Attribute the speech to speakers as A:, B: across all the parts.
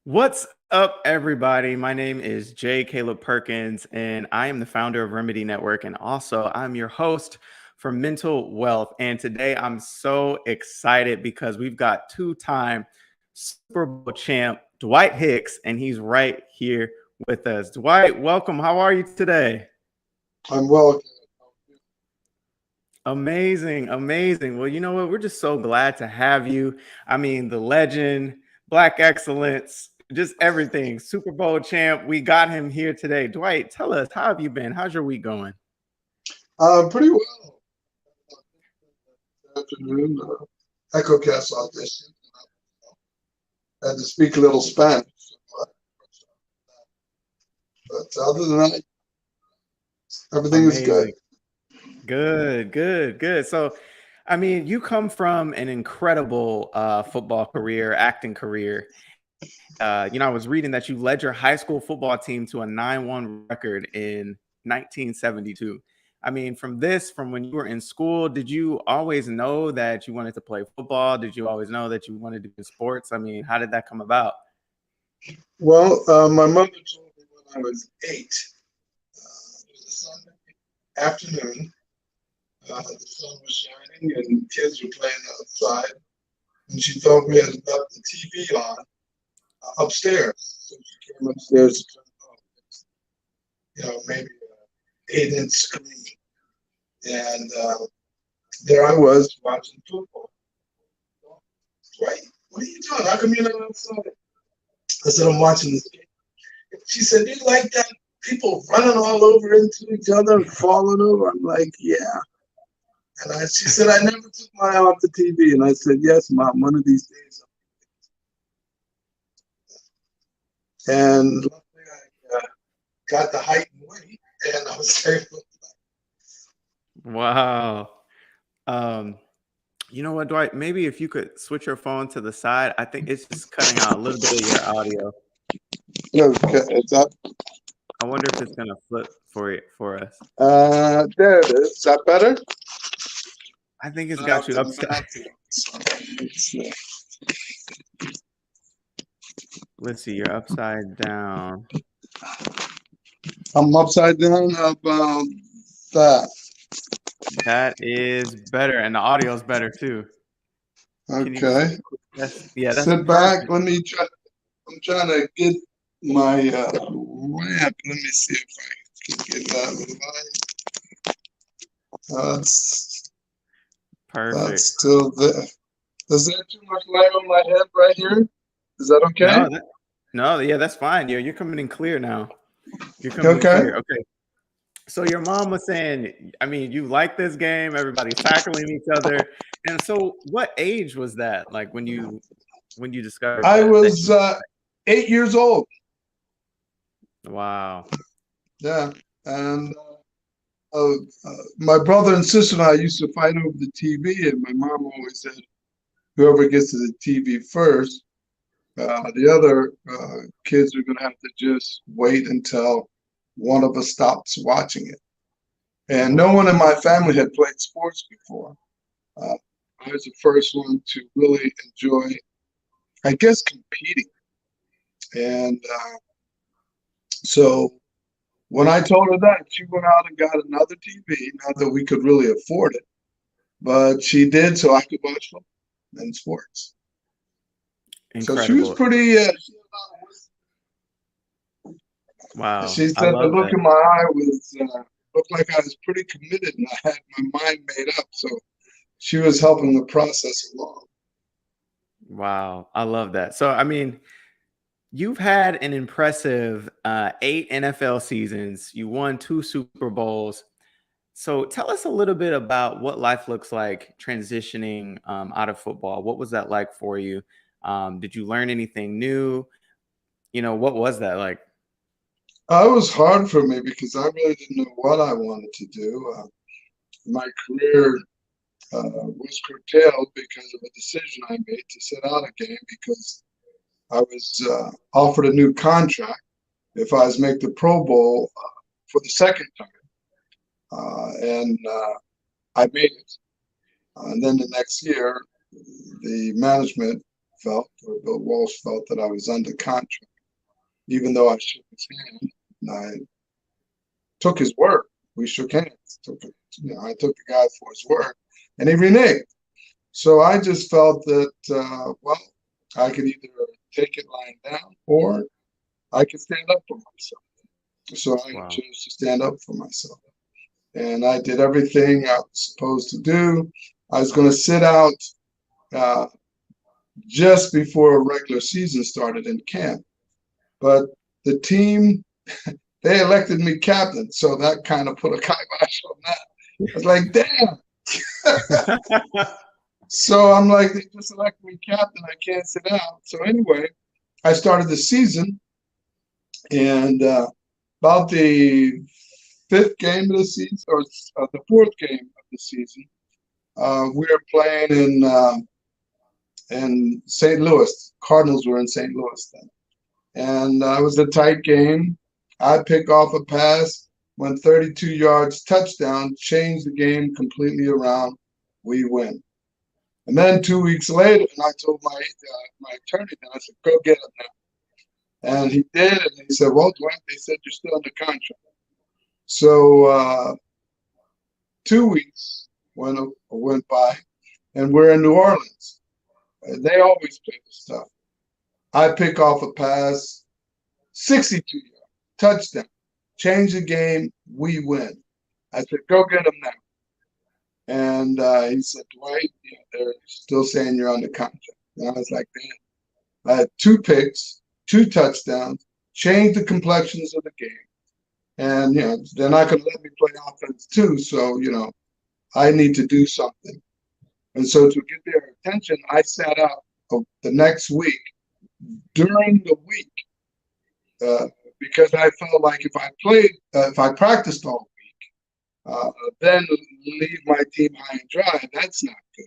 A: What's up, everybody? My name is J. Caleb Perkins, and I am the founder of Remedy Network, and also I'm your host for Mental Wealth. And today I'm so excited because we've got two-time Super Bowl champ Dwight Hicks, and he's right here with us. Dwight, welcome. How are you today?
B: I'm well.
A: Amazing, amazing. Well, you know what? We're just so glad to have you. I mean, the legend, Black excellence, just everything. Super Bowl champ. We got him here today. Dwight, tell us, how have you been? How's your week going?
B: Pretty well. Afternoon, EchoCast audition. Had to speak a little Spanish. But other than that, everything is good.
A: Amazing. Good, good, good. So, I mean, you come from an incredible football career, acting career. I was reading that you led your high school football team to a 9-1 record in 1972. I mean, from when you were in school, did you always know that you wanted to play football? Did you always know that you wanted to do sports? I mean, how did that come about?
B: Well, my mother told me when I was 8. It was a Sunday afternoon. The sun was shining and kids were playing outside. And she thought we had left the TV on upstairs. So she came upstairs to turn it on. Maybe an 8-inch screen. And there I was watching football. Right? What are you doing? How come you're not outside? I said, I'm watching this game. She said, do you like that? People running all over into each other and falling over. I'm like, yeah. And she said, I never took my eye off the TV. And I said, yes, Mom, one of these days. And luckily I got the height and weight, and I was able.
A: Wow. You know what, Dwight? Maybe if you could switch your phone to the side, I think it's just cutting out a little bit of your audio.
B: Okay, it's up.
A: I wonder if it's gonna flip for us.
B: There it is. Is that better?
A: I think it's got you upside. Let's see, you're upside down.
B: I'm upside down. How about that?
A: That is better, and the audio is better too.
B: Okay.
A: That's
B: Sit back.
A: perfect.
B: Let me try. I'm trying to get my ramp. Let me see if I can get that right. That's
A: Perfect.
B: still there. Is that too much light on my head right here? Is that okay?
A: No, yeah, that's fine. You're coming in clear now. You're coming in
B: Okay.
A: clear. Okay. So your mom was saying, I mean, you like this game, everybody's tackling each other. And so what age was that? Like when you discovered
B: I
A: that
B: was 8 years old.
A: wow.
B: Yeah. And my brother and sister and I used to fight over the TV, and my mom always said, whoever gets to the TV first, the other kids are going to have to just wait until one of us stops watching it. And no one in my family had played sports before. I was the first one to really enjoy, I guess, competing. And so when I told her that, she went out and got another TV, not that we could really afford it, but she did so I could watch football and sports. So she was
A: Incredible.
B: pretty,
A: Wow.
B: she
A: I
B: said the
A: love
B: look
A: that.
B: in my eye was, looked like I was pretty committed and I had my mind made up. So she was helping the process along.
A: Wow. I love that. So I mean, you've had an impressive 8 NFL seasons. You won 2 Super Bowls. So tell us a little bit about what life looks like transitioning out of football. What was that like for you? Did you learn anything new? What was that like?
B: It was hard for me because I really didn't know what I wanted to do. My career was curtailed because of a decision I made to sit out a game because I was offered a new contract if I was make the Pro Bowl for the second time, and I made it. And then the next year, the management felt, or Bill Walsh felt, that I was under contract, even though I shook his hand and I took his word. We shook hands. I took the guy for his word, and he reneged. So I just felt that, well, I could either take it lying down or I could stand up for myself. So I
A: Wow.
B: chose to stand up for myself. And I did everything I was supposed to do. I was going to sit out uh, just before a regular season started in camp. But the team, they elected me captain. So that kind of put a kibosh on that. I was like, damn. So I'm like, they just elected me captain. I can't sit out. So anyway, I started the season, and about the fifth game of the season, or the fourth game of the season, we were playing in St. Louis. Cardinals were in St. Louis then, and it was a tight game. I pick off a pass, went 32 yards, touchdown, changed the game completely around. We win. And then 2 weeks later, and I told my attorney, and I said, "Go get him now." And he did, and he said, "Well, Dwight, they said you're still under contract." So 2 weeks went by, and we're in New Orleans. They always play this stuff. I pick off a pass, 62 yards, touchdown, change the game, we win. I said, "Go get him now." And he said, "Dwight, they're still saying you're under contract." And I was like, "Man, I had 2 picks, 2 touchdowns, changed the complexions of the game. And, they're not going to let me play offense too. So, I need to do something." And so to get their attention, I sat out the next week during the week because I felt like if I practiced all week, then leave my team high and dry, that's not good.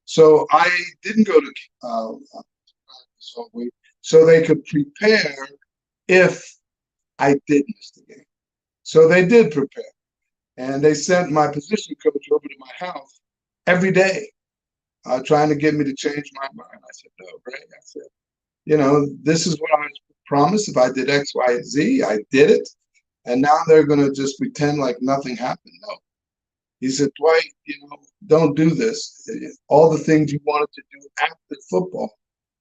B: So I didn't go to practice all week so they could prepare if I did miss the game. So they did prepare. And they sent my position coach over to my house every day, trying to get me to change my mind. I said, "No, Ray." I said, "This is what I was promised. If I did X, Y, and Z, I did it. And now they're going to just pretend like nothing happened." No. He said, "Dwight, don't do this. All the things you wanted to do after football,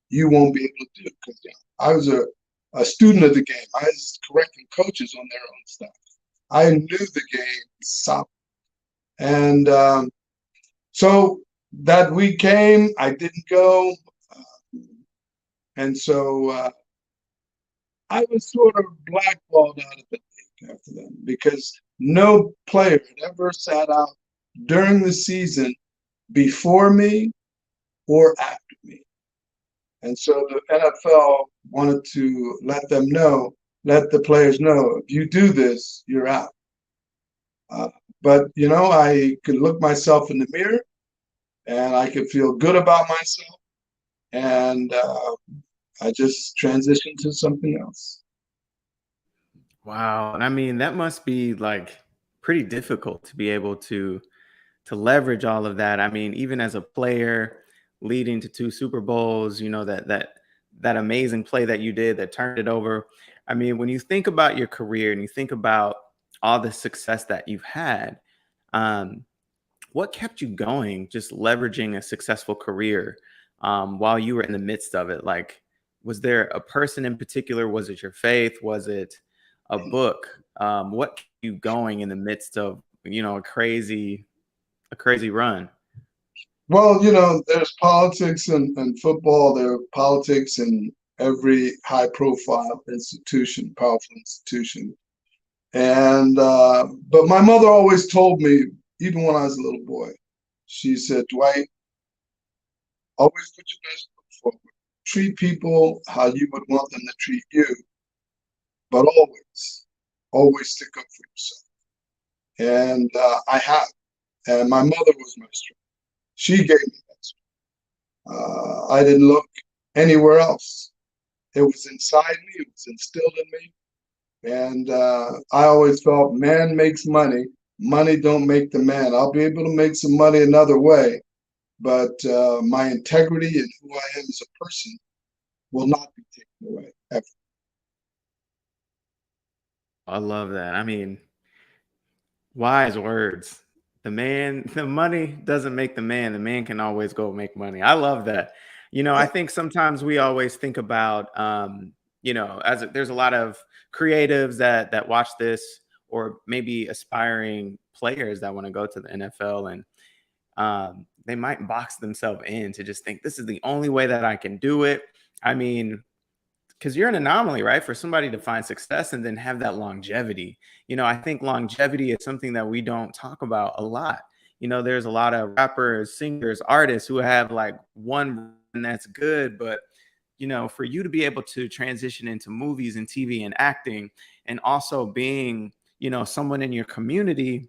B: you won't be able to do." Because I was a student of the game. I was correcting coaches on their own stuff. I knew the game solid. And so that week came, I didn't go. And so I was sort of blackballed out of the league after that because no player had ever sat out during the season before me or after me. And so the NFL wanted to let the players know, if you do this, you're out. But, I could look myself in the mirror and I could feel good about myself. And I just transitioned to something else.
A: Wow. And I mean, that must be like pretty difficult to be able to leverage all of that. I mean, even as a player leading to 2 Super Bowls, that amazing play that you did that turned it over. I mean, when you think about your career and you think about all the success that you've had, um, what kept you going, just leveraging a successful career while you were in the midst of it? Like, was there a person in particular? Was it your faith? Was it a book? What kept you going in the midst of, a crazy run?
B: Well, there's politics in football. There are politics in every high profile institution, powerful institution. And, but my mother always told me, even when I was a little boy, she said, "Dwight, always put your best foot forward. Treat people how you would want them to treat you, but always stick up for yourself." And I have. And my mother was my strength. She gave me that strength. I didn't look anywhere else. It was inside me. It was instilled in me. And I always felt man makes money. Money don't make the man. I'll be able to make some money another way, but my integrity and who I am as a person will not be taken away ever.
A: I love that. I mean, wise words. The money doesn't make the man. The man can always go make money. I love that. I
B: Yeah.
A: think sometimes we always think about, there's a lot of creatives that watch this, or maybe aspiring players that want to go to the NFL, and they might box themselves in to just think this is the only way that I can do it. I mean, because you're an anomaly, right? For somebody to find success and then have that longevity. I think longevity is something that we don't talk about a lot. There's a lot of rappers, singers, artists who have like one run that's good, but for you to be able to transition into movies and TV and acting, and also being, someone in your community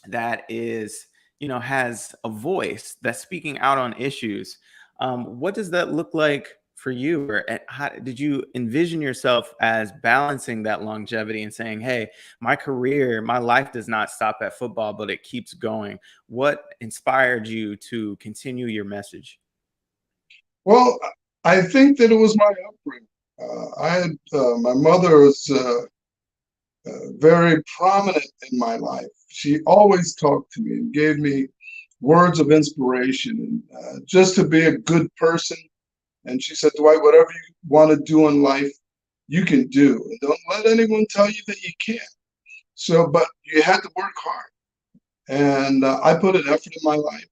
A: that is, has a voice that's speaking out on issues. What does that look like for you? Or how did you envision yourself as balancing that longevity and saying, hey, my career, my life does not stop at football, but it keeps going? What inspired you to continue your message?
B: Well, I think that it was my upbringing. I had my mother was very prominent in my life. She always talked to me and gave me words of inspiration, and just to be a good person. And she said, Dwight, whatever you want to do in life, you can do. And don't let anyone tell you that you can't. So, but you had to work hard. And I put an effort in my life,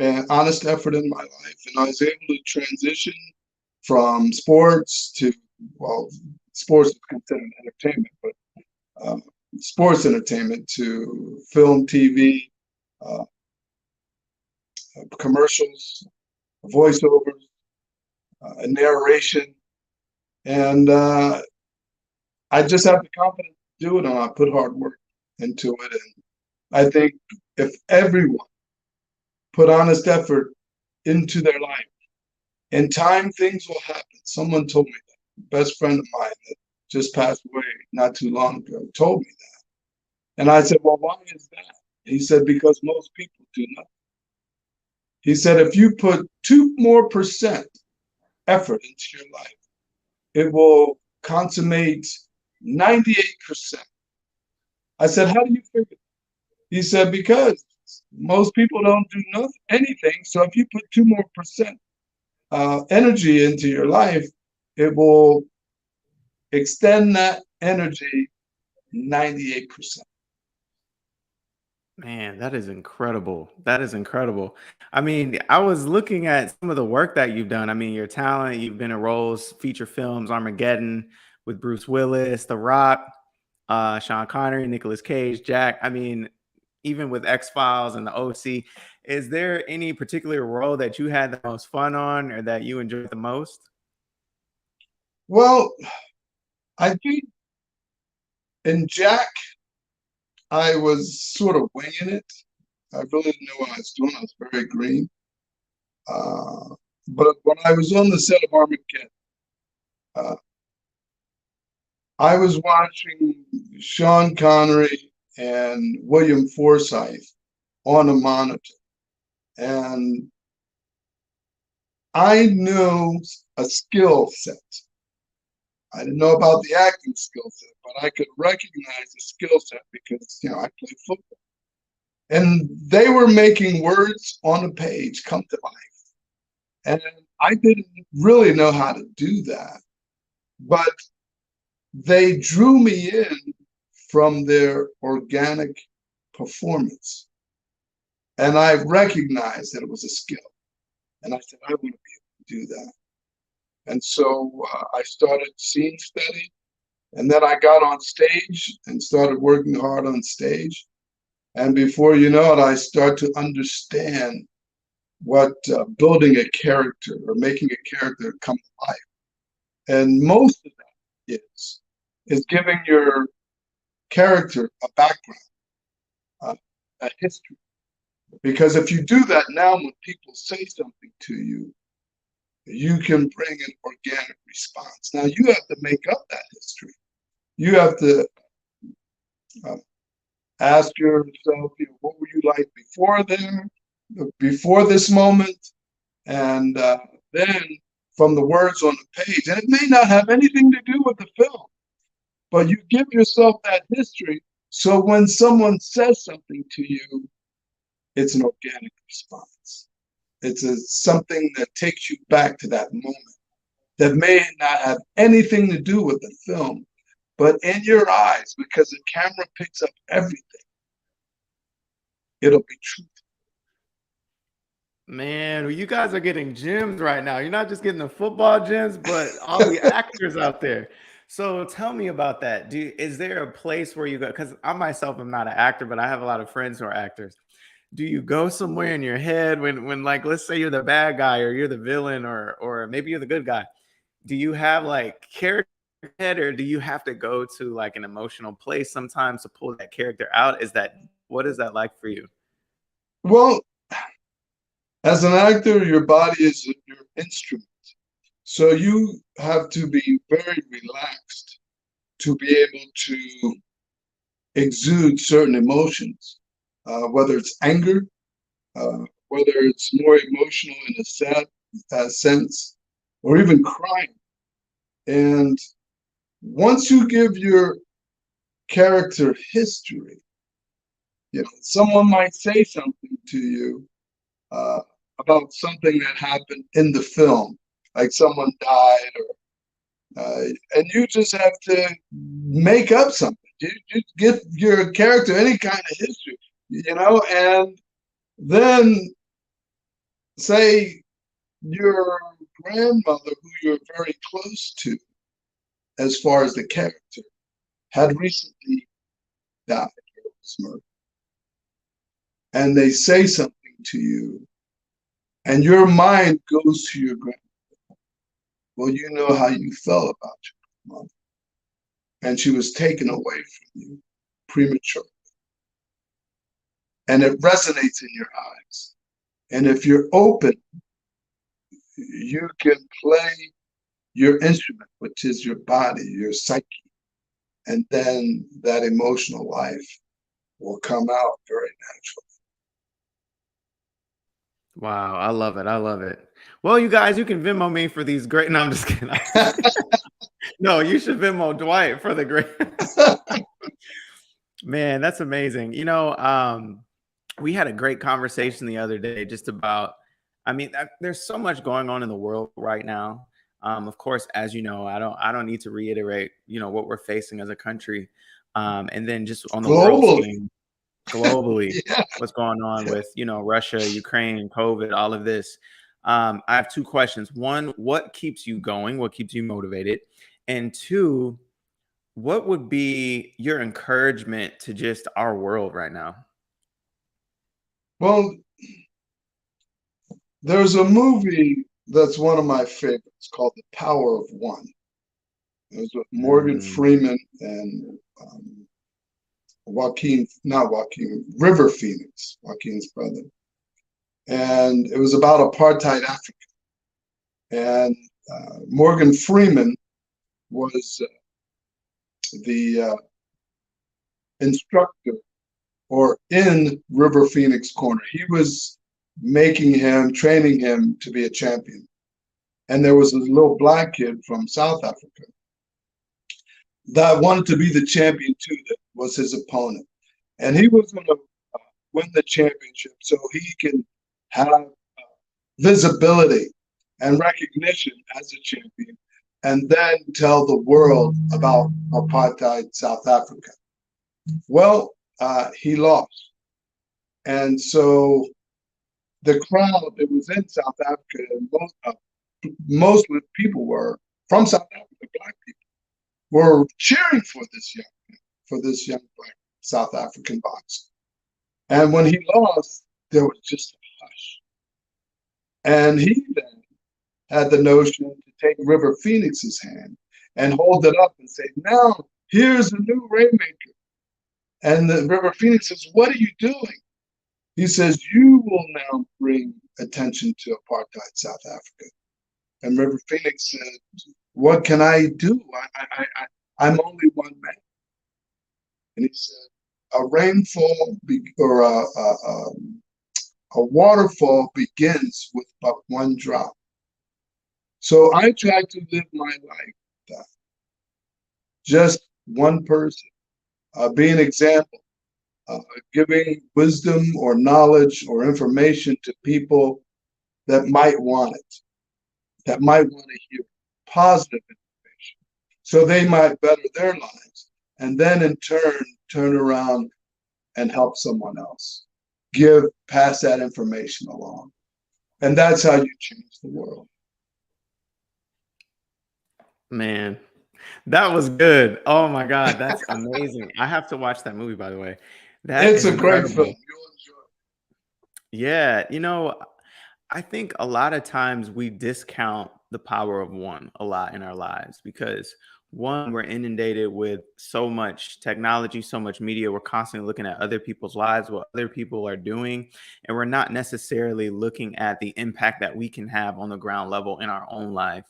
B: an honest effort in my life. And I was able to transition from sports to, well, sports is considered entertainment, but um, sports entertainment to film, TV, uh, commercials, voiceovers, narration. And I just have the confidence to do it, and I put hard work into it. And I think if everyone put honest effort into their life, in time things will happen. Someone told me that. A best friend of mine that just passed away not too long ago told me that. And I said, well, why is that? He said, because most people do nothing. He said, if you put 2% more effort into your life, it will consummate 98%. I said, how do you figure? He said, because most people don't do nothing, anything. So if you put 2% more energy into your life, it will extend that energy 98%.
A: Man, that is incredible. That is incredible. I mean, I was looking at some of the work that you've done. I mean, your talent, you've been in roles, feature films, Armageddon with Bruce Willis, The Rock, Sean Connery, Nicolas Cage, Jack. I mean, even with X Files and the OC, is there any particular role that you had the most fun on or that you enjoyed the most?
B: Well, I think in Jack, I was sort of winging it. I really didn't know what I was doing. I was very green. Uh, but when I was on the set of Armageddon, uh, I was watching Sean Connery and William Forsythe on a monitor, and I knew a skill set. I didn't know about the acting skill set, but I could recognize the skill set because I played football, and they were making words on a page come to life, and I didn't really know how to do that, but they drew me in from their organic performance. And I recognized that it was a skill. And I said, I want to be able to do that. And so I started scene study. And then I got on stage and started working hard on stage. And before you know it, I start to understand what building a character or making a character come to life. And most of that is giving your character a background, uh, a history. Because if you do that now, when people say something to you, you can bring an organic response. Now you have to make up that history. You have to uh, ask yourself, what were you like before them? before this moment, and then from the words on the page. And it may not have anything to do with the film, but you give yourself that history. So when someone says something to you, it's an organic response. It's something that takes you back to that moment that may not have anything to do with the film, but in your eyes, because the camera picks up everything, it'll be true.
A: Man, well, you guys are getting gems right now. You're not just getting the football gems, but all the actors out there. So tell me about that. Is there a place where you go? Because I myself am not an actor, but I have a lot of friends who are actors. Do you go somewhere in your head when like let's say you're the bad guy or you're the villain or maybe you're the good guy? Do you have like character in your head, or do you have to go to like an emotional place sometimes to pull that character out? What is that like for you?
B: Well, as an actor, your body is your instrument. So you have to be very relaxed to be able to exude certain emotions, whether it's anger, whether it's more emotional in a sad sense, or even crying. And once you give your character history, someone might say something to you uh, about something that happened in the film, like someone died, and you just have to make up something. You give your character any kind of history, and then say your grandmother, who you're very close to, as far as the character, had recently died or was murdered, and they say something to you, and your mind goes to your grandmother. Well, you know how you felt about your grandmother, and she was taken away from you prematurely, and it resonates in your eyes. And if you're open, you can play your instrument, which is your body, your psyche, and then that emotional life will come out very naturally.
A: Wow, I love it. I love it. Well, you guys, you can Venmo me for these great. No, I'm just kidding. No, you should Venmo Dwight for the great. Man, that's amazing. We had a great conversation the other day just about, I mean, there's so much going on in the world right now. Of course, as you know, I don't need to reiterate, what we're facing as a country. And then just on the world
B: Globally.
A: scene, globally,
B: Yeah.
A: what's going on with, Russia, Ukraine, COVID, all of this. I have two questions. One, what keeps you going? What keeps you motivated? And two, what would be your encouragement to just our world right now?
B: Well, there's a movie that's one of my favorites called The Power of One. It was with Morgan
A: Mm,
B: Freeman and River Phoenix, Joaquin's brother. And it was about apartheid Africa. And Morgan Freeman was the instructor or in River Phoenix corner. He was training him to be a champion. And there was a little black kid from South Africa that wanted to be the champion too, that was his opponent. And he was going to win the championship so he can have visibility and recognition as a champion, and then tell the world about apartheid South Africa. Well, he lost. And so the crowd that was in South Africa, and most of the people were from South Africa, black people, were cheering for this young black South African boxer. And when he lost, there was just a hush. And he then had the notion to take River Phoenix's hand and hold it up and say, now here's a new Rainmaker. And the River Phoenix says, what are you doing? He says, you will now bring attention to apartheid South Africa. And River Phoenix said, what can I do? I'm only one man. And he said, a rainfall or A waterfall begins with but one drop. So I try to live my life that. Just one person, be an example, giving wisdom or knowledge or information to people that might want it, that might want to hear positive information, so they might better their lives, and then in turn around and help someone else. Pass that information along. And that's how you change the world.
A: Man, that was good. Oh my God, that's amazing. I have to watch that movie, by the way. That
B: It's
A: is
B: a great film.
A: incredible.
B: You'll enjoy it.
A: Yeah, I think a lot of times we discount the power of one a lot in our lives because one, we're inundated with so much technology, so much media. We're constantly looking at other people's lives, what other people are doing, and we're not necessarily looking at the impact that we can have on the ground level in our own life.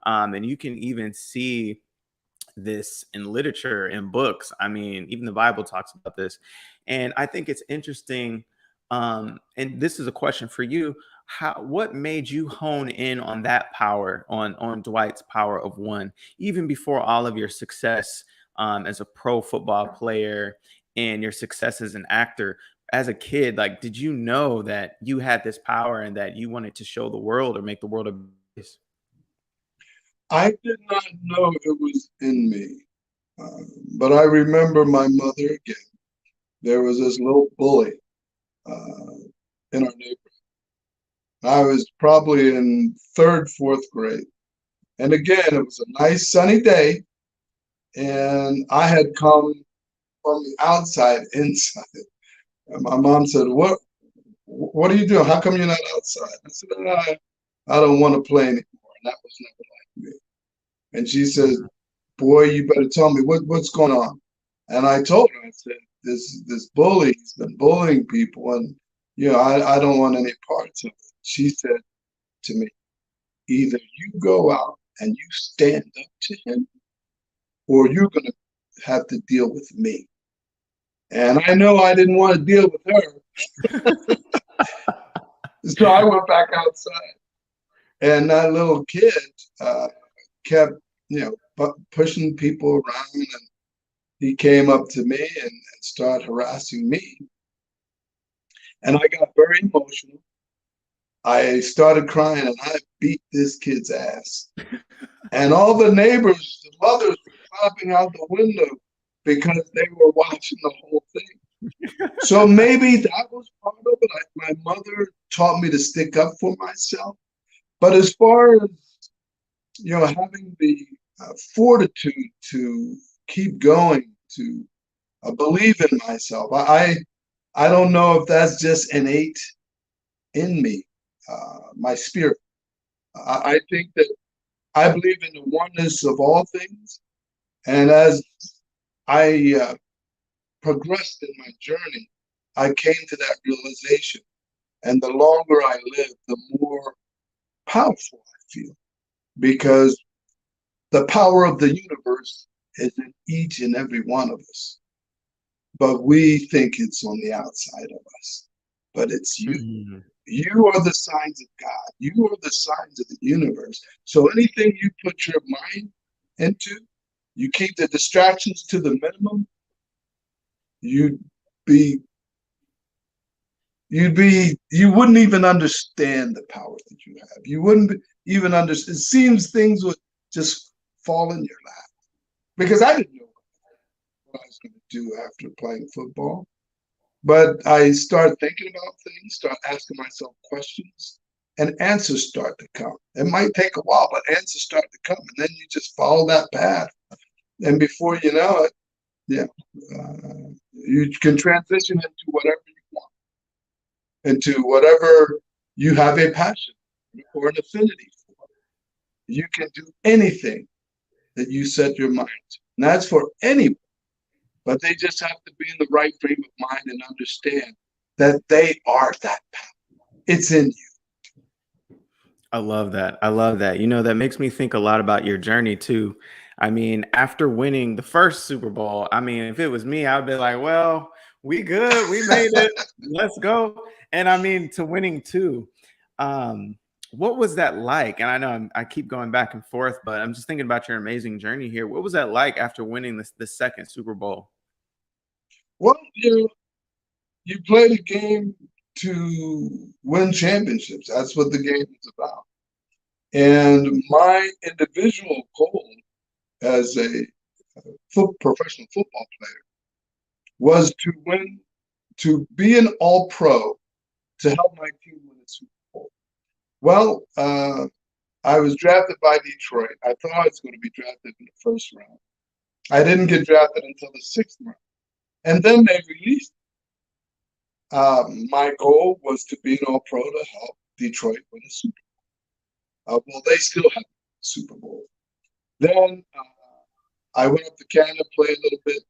A: And you can even see this in literature, in books. I mean, even the Bible talks about this. And I think it's interesting. And this is a question for you. What made you hone in on that power, on Dwight's power of one, even before all of your success as a pro football player and your success as an actor? As a kid, like, did you know that you had this power and that you wanted to show the world or make the world a place?
B: I did not know it was in me. But I remember my mother again. There was this little bully uh, in our neighborhood. I was probably in third, fourth grade. And again, it was a nice sunny day, and I had come from the outside inside. And my mom said, What are you doing? How come you're not outside? I said, I don't want to play anymore. And that was never like me. And she said, Boy, you better tell me what's going on. And I told her, I said, this bully's been bullying people, and I don't want any parts of it. She said to me, either you go out and you stand up to him, or you're gonna have to deal with me. And I know I didn't want to deal with her. So I went back outside. And that little kid kept, pushing people around, and he came up to me and started harassing me. And I got very emotional. I started crying, and I beat this kid's ass. And all the neighbors, the mothers were clapping out the window because they were watching the whole thing. So maybe that was part of it. My mother taught me to stick up for myself. But as far as, having the fortitude to keep going, to believe in myself, I don't know if that's just innate in me, my spirit. I think that I believe in the oneness of all things. And as I progressed in my journey, I came to that realization. And the longer I live, the more powerful I feel, because the power of the universe is in each and every one of us. But we think it's on the outside of us. But it's you.
A: Mm-hmm.
B: You are the signs of God. You are the signs of the universe. So anything you put your mind into, you keep the distractions to the minimum, you'd be you wouldn't even understand the power that you have. You wouldn't even understand. It seems things would just fall in your lap, because I didn't know what I was going to do after playing football. But I start thinking about things, start asking myself questions, and answers start to come. It might take a while, but answers start to come, and then you just follow that path. And before you know it, you can transition into whatever you want, into whatever you have a passion or an affinity for. You can do anything that you set your mind to. And that's for anyone. But they just have to be in the right frame of mind and understand that they are that power. It's in you.
A: I love that. I love that. That makes me think a lot about your journey too. I mean, after winning the first Super Bowl, I mean, if it was me, I'd be like, well, We good. We made it. Let's go. And I mean, to winning too. Um, what was that like? And I know I keep going back and forth, but I'm just thinking about your amazing journey here. What was that like after winning the second Super Bowl?
B: Well, you play the game to win championships. That's what the game is about. And my individual goal as a professional football player was to win, to be an all pro to help my team win a Super Bowl. Well, I was drafted by Detroit. I thought I was going to be drafted in the first round. I didn't get drafted until the sixth round. And then they released. My goal was to be an all pro to help Detroit win a Super Bowl. Well, they still have a Super Bowl. Then I went up to Canada, played a little bit,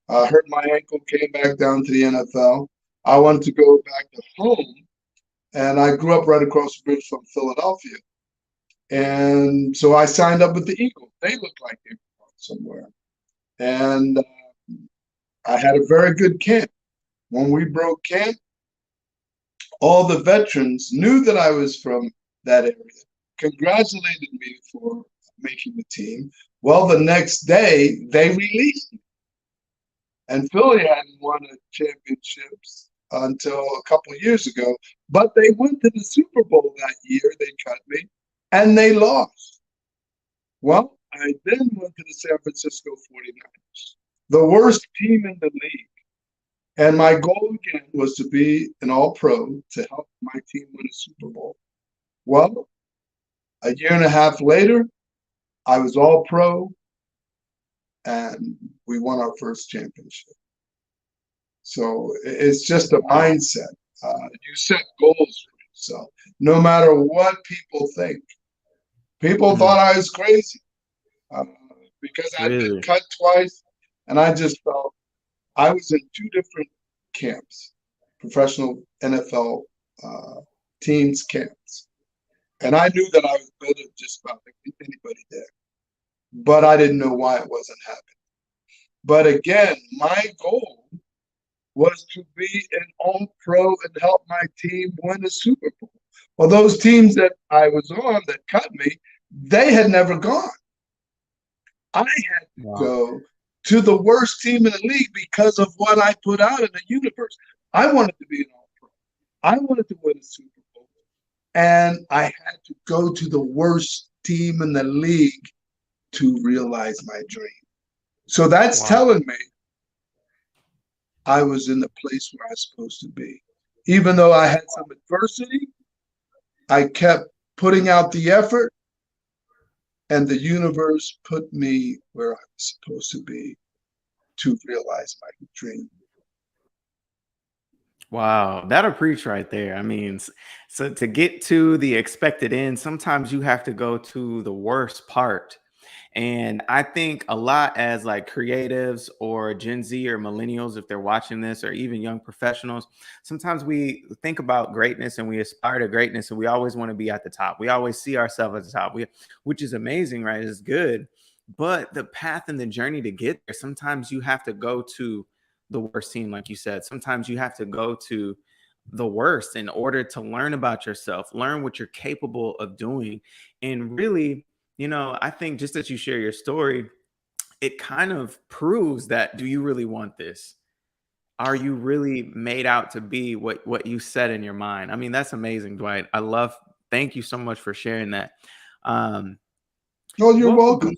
B: hurt my ankle, came back down to the NFL. I wanted to go back to home, and I grew up right across the bridge from Philadelphia. And so I signed up with the Eagles. They looked like they were going somewhere. And I had a very good camp. When we broke camp, all the veterans knew that I was from that area, congratulated me for making the team. Well, the next day, they released me. And Philly hadn't won a championships until a couple of years ago, but they went to the Super Bowl that year. They cut me, and they lost. Well, I then went to the San Francisco 49ers, the worst team in the league. And my goal again was to be an all pro to help my team win a Super Bowl. Well, a year and a half later, I was all pro and we won our first championship. So it's just a mindset. You set goals for yourself, no matter what people think. People thought I was crazy because I'd been cut twice, and I just felt I was in two different camps, professional NFL teams camps. And I knew that I was better than just about anybody there. But I didn't know why it wasn't happening. But again, my goal was to be an all-pro and help my team win a Super Bowl. Well, those teams that I was on that cut me, they had never gone. I had to go to the worst team in the league because of what I put out in the universe. I wanted to be an all-pro. I wanted to win a Super Bowl. And I had to go to the worst team in the league to realize my dream. So that's telling me I was in the place where I was supposed to be. Even though I had some adversity, I kept putting out the effort, and the universe put me where I was supposed to be to realize my dream.
A: Wow, that'll preach right there. I mean, so to get to the expected end, sometimes you have to go to the worst part. And I think a lot as like creatives or Gen Z or millennials, if they're watching this, or even young professionals, sometimes we think about greatness and we aspire to greatness and we always want to be at the top. We always see ourselves at the top, which is amazing, right? It's good. But the path and the journey to get there, sometimes you have to go to the worst team, like you said. Sometimes you have to go to the worst in order to learn about yourself, learn what you're capable of doing. And really, I think just that you share your story, it kind of proves that, do you really want this? Are you really made out to be what you said in your mind? I mean, that's amazing, Dwight. Thank you so much for sharing that.
B: Oh, you're welcome.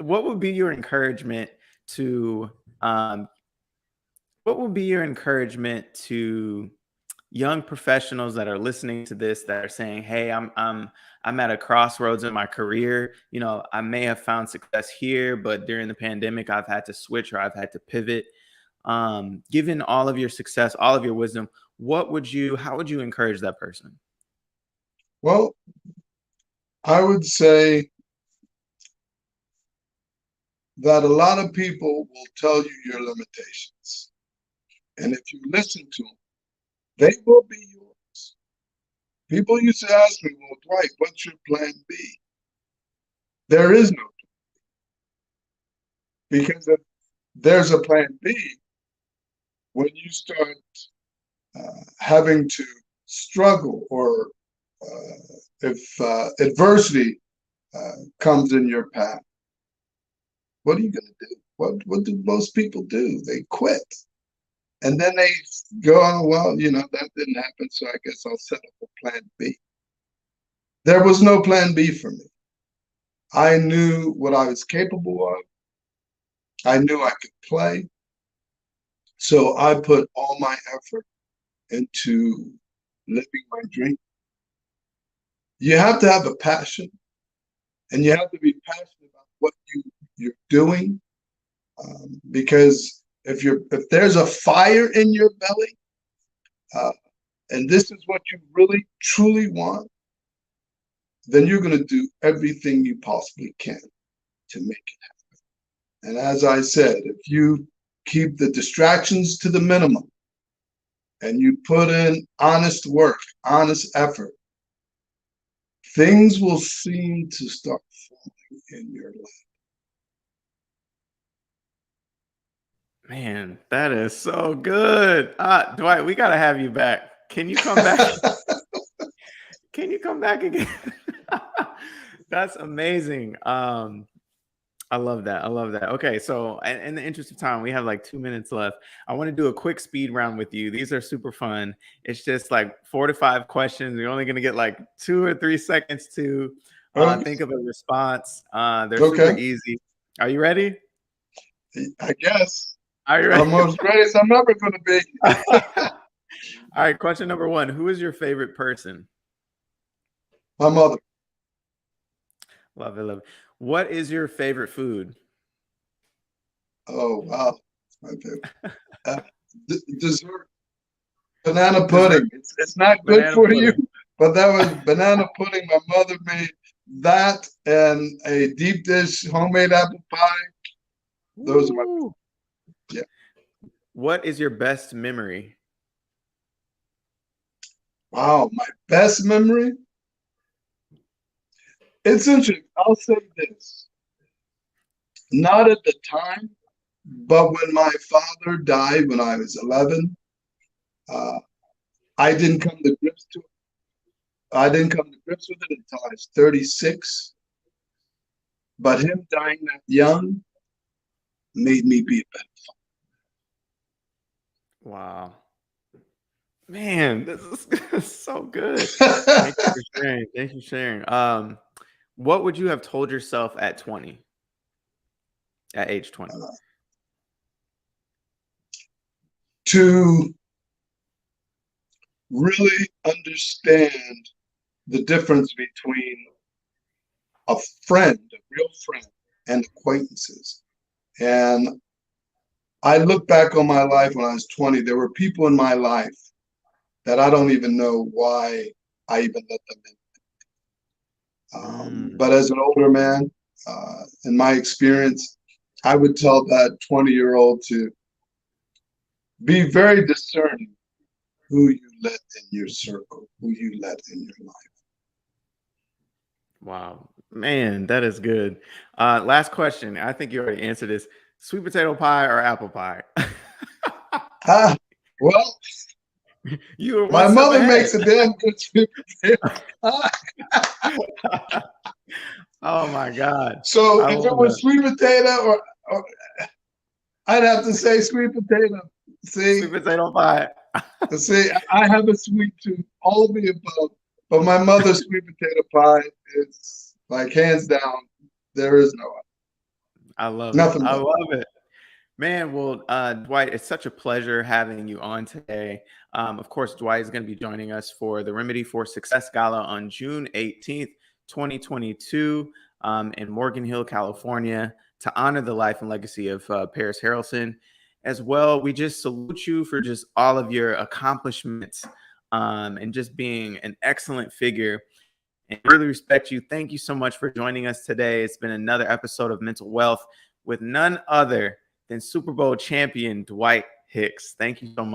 A: What would be your encouragement to what would be your encouragement to young professionals that are listening to this, that are saying, hey, I'm at a crossroads in my career. I may have found success here, but during the pandemic I've had to switch, or I've had to pivot. Given all of your success, all of your wisdom, how would you encourage that person?
B: Well, I would say that a lot of people will tell you your limitations. And if you listen to them, they will be yours. People used to ask me, well, Dwight, what's your plan B? There is no plan B. Because if there's a plan B, when you start having to struggle, or if adversity comes in your path, what are you going to do? What do most people do? They quit. And then they go, oh, well, that didn't happen, so I guess I'll set up a plan B. There was no plan B for me. I knew what I was capable of. I knew I could play. So I put all my effort into living my dream. You have to have a passion, and you have to be passionate about what you're doing, because if there's a fire in your belly, and this is what you really truly want, then you're going to do everything you possibly can to make it happen. And as I said, if you keep the distractions to the minimum and you put in honest work, honest effort, things will seem to start falling in your life.
A: Man, that is so good. Dwight, we got to have you back. Can you come back? Can you come back again? That's amazing. I love that. I love that. Okay, so in the interest of time, we have like 2 minutes left. I want to do a quick speed round with you. These are super fun. It's just like 4 to 5 questions. You're only going to get like 2 or 3 seconds to think of a response. They're super easy. Are you ready?
B: I guess.
A: Are you ready?
B: I'm as ready as I'm ever going to be.
A: All right, question number 1. Who is your favorite person?
B: My mother.
A: Love it, love it. What is your favorite food?
B: Oh, wow. My favorite. Dessert. Banana pudding. It's not good banana for pudding. You, but that was banana pudding. My mother made that, and a deep dish homemade apple pie. Those are my. Yeah.
A: What is your best memory?
B: Wow, my best memory? It's interesting. I'll say this. Not at the time, but when my father died when I was 11, I didn't come to grips with it until I was 36. But him dying that young made me be a better father.
A: Wow. Man, this is so good. Thank you for sharing. Thank you for sharing. What would you have told yourself at 20? At age 20?
B: To really understand the difference between a friend, a real friend, and acquaintances. And I look back on my life when I was 20, there were people in my life that I don't even know why I even let them in. But as an older man, in my experience, I would tell that 20-year-old to be very discerning who you let in your circle, who you let in your life.
A: Wow, man, that is good. Last question. I think you already answered this. Sweet potato pie or apple pie?
B: Well, my mother makes a damn good sweet potato pie.
A: Oh my God.
B: So if it was sweet potato, or I'd have to say sweet potato. See,
A: sweet potato pie.
B: See, I have a sweet tooth, all of the above, but my mother's sweet potato pie is like hands down. There is no other.
A: I love it. I love it. Man, well, Dwight, it's such a pleasure having you on today. Of course, Dwight is going to be joining us for the Remedy for Success Gala on June 18th, 2022, in Morgan Hill, California, to honor the life and legacy of Paris Harrelson. As well, we just salute you for just all of your accomplishments and just being an excellent figure. And really respect you. Thank you so much for joining us today. It's been another episode of Mental Wealth with none other than Super Bowl champion Dwight Hicks. Thank you so much.